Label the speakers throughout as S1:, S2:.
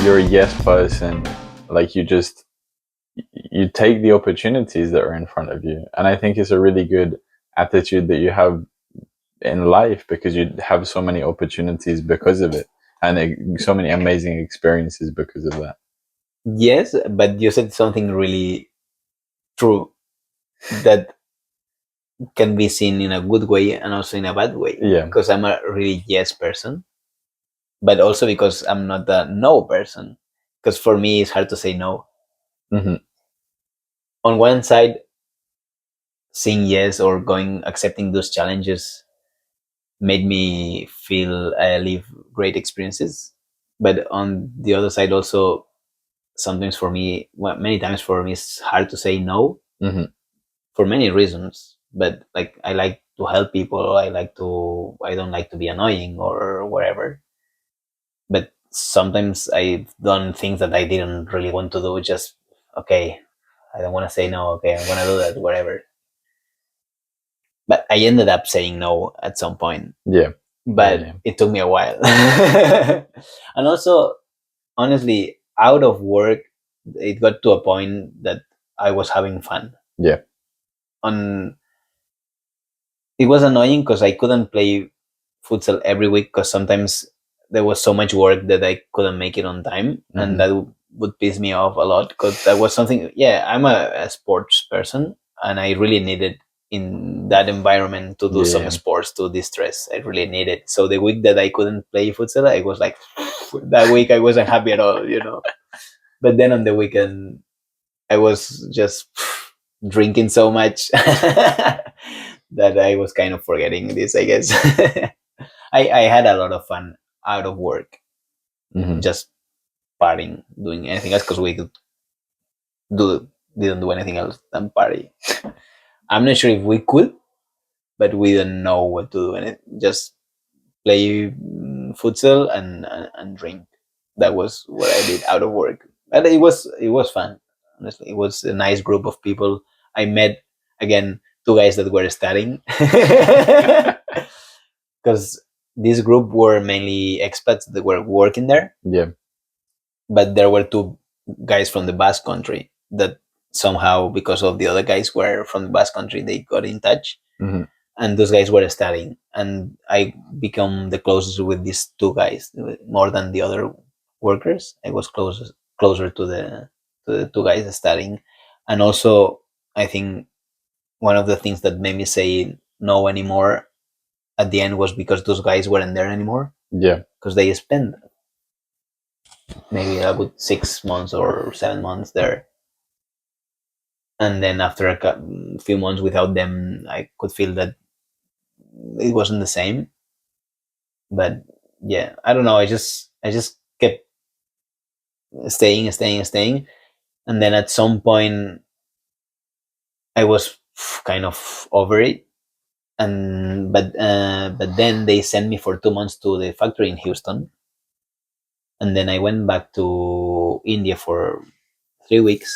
S1: you're a yes person. Like you take the opportunities that are in front of you, and I think it's a really good attitude that you have in life, because you have so many opportunities because of it, and so many amazing experiences because of that.
S2: Yes, but you said something really true that can be seen in a good way and also in a bad way.
S1: Yeah.
S2: Because I'm a really yes person, but also because I'm not a no person. Because for me, it's hard to say no.
S1: Mm-hmm.
S2: On one side, saying yes or accepting those challenges made me feel I live great experiences. But on the other side, also sometimes for me, well, many times for me, it's hard to say no
S1: Mm-hmm.
S2: for many reasons. But like, I like to help people. I don't like to be annoying or whatever. But sometimes I've done things that I didn't really want to do. Just, okay, I don't want to say no. Okay, I'm gonna do that, whatever. But I ended up saying no at some point.
S1: Yeah.
S2: But
S1: Yeah.
S2: it took me a while. And also, honestly, out of work, it got to a point that I was having fun.
S1: Yeah.
S2: On It was annoying because I couldn't play futsal every week because sometimes there was so much work that I couldn't make it on time, and that would piss me off a lot because that was something. Yeah, I'm a sports person, and I really needed in that environment to do some
S1: Yeah.
S2: sports to distress. I really needed. So the week that I couldn't play futsal, I was like, that week I wasn't happy at all. But then on the weekend, I was just drinking so much that I was kind of forgetting this, I guess. I had a lot of fun out of work,
S1: Mm-hmm.
S2: just partying, doing anything else because we do didn't do anything else than party. I'm not sure if we could, but we didn't know what to do, and just play futsal and drink. That was what I did out of work, but it was fun. Honestly, it was a nice group of people. I met again two guys that were studying because this group were mainly expats that were working there,
S1: Yeah.
S2: but there were two guys from the Basque country that somehow, because of the other guys were from the Basque country, they got in touch,
S1: Mm-hmm.
S2: and those guys were studying, and I become the closest with these two guys more than the other workers. I was closer to the two guys studying, and also I think one of the things that made me say no anymore at the end was because those guys weren't there anymore,
S1: Yeah.
S2: because they spent maybe a good 6 months or 7 months there, and then after a few months without them, I could feel that it wasn't the same. But yeah, I don't know. I just kept staying, and then at some point I was kind of over it. And but then they sent me for 2 months to the factory in Houston, and then I went back to India for 3 weeks,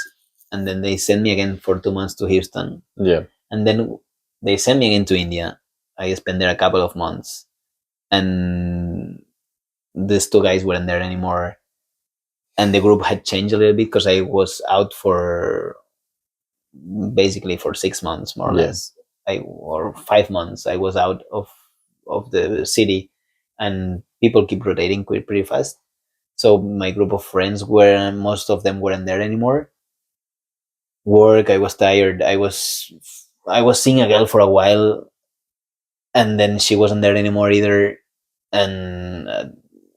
S2: and then they sent me again for 2 months to Houston,
S1: Yeah.
S2: and then they sent me again to India. I spent there a couple of months, and these two guys weren't there anymore, and the group had changed a little bit because I was out for basically for 6 months more or
S1: Yeah.
S2: less, or 5 months. I was out of the city, and people keep rotating pretty fast. So my group of friends were most of them weren't there anymore. Work, I was tired. I was seeing a girl for a while, and then she wasn't there anymore either. And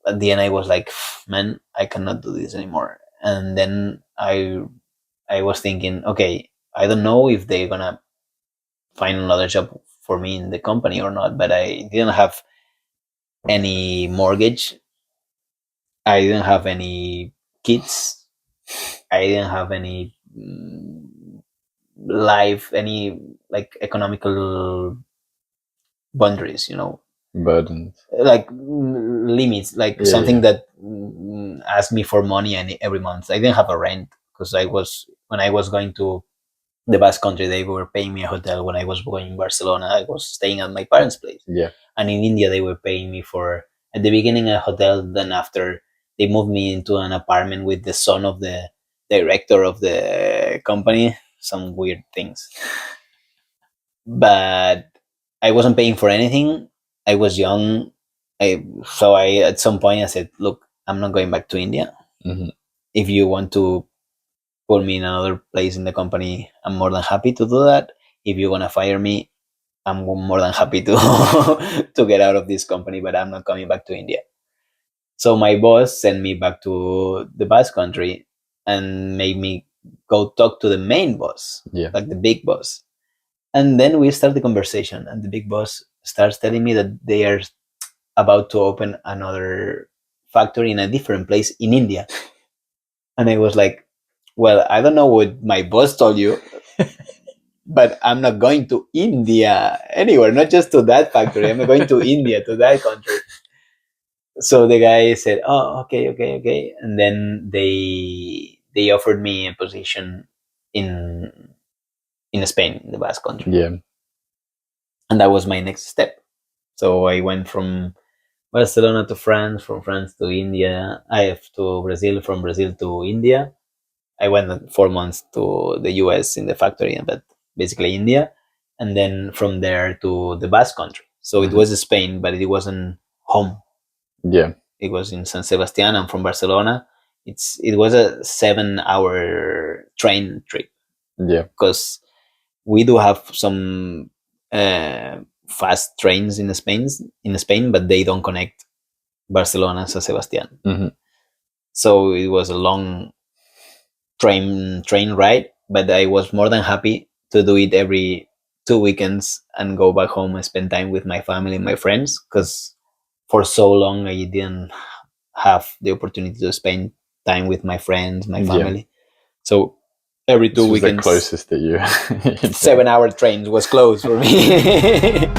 S2: at the end, I was like, man, I cannot do this anymore. And then I was thinking, okay, I don't know if they're gonna find another job for me in the company or not, but I didn't have any mortgage. I didn't have any kids. I didn't have any life, any like economical boundaries,
S1: Burdens.
S2: like limits, like
S1: Yeah.
S2: something
S1: Yeah.
S2: that asked me for money every month. I didn't have a rent because when I was going to the Basque country, they were paying me a hotel. When I was going in Barcelona, I was staying at my parents' place.
S1: Yeah.
S2: And in India, they were paying me for, at the beginning, a hotel. Then after, they moved me into an apartment with the son of the director of the company. Some weird things, but I wasn't paying for anything. I was young. I at some point I said, "Look, I'm not going back to India.
S1: Mm-hmm.
S2: If you want to put me in another place in the company, I'm more than happy to do that. If you want to fire me, I'm more than happy to to get out of this company, but I'm not coming back to India." So my boss sent me back to the Basque country and made me go talk to the main boss,
S1: Yeah.
S2: like the big boss. And then we start the conversation, and the big boss starts telling me that they are about to open another factory in a different place in India. And I was like, well, I don't know what my boss told you, but I'm not going to India anywhere, not just to that factory. I'm going to India, to that country. So the guy said, "Oh, okay, okay, okay," and then they offered me a position in Spain, in the Basque country,
S1: Yeah.
S2: and that was my next step. So I went from Barcelona to France, from France to India. I have to Brazil, from Brazil to India. I went 4 months to the US in the factory, but basically India, and then from there to the Basque country. So it was Spain, but it wasn't home.
S1: Yeah.
S2: It was in San Sebastian. I'm from Barcelona. It was a 7 hour train trip
S1: Yeah.
S2: because we do have some fast trains in Spain, but they don't connect Barcelona and San Sebastian.
S1: Mm-hmm.
S2: So it was a long train ride, but I was more than happy to do it every 2 weekends and go back home and spend time with my family and my friends, because for so long I didn't have the opportunity to spend time with my friends, my family. Yeah. So every two
S1: This was
S2: weekends,
S1: the closest that you
S2: 7 hour trains was close for me.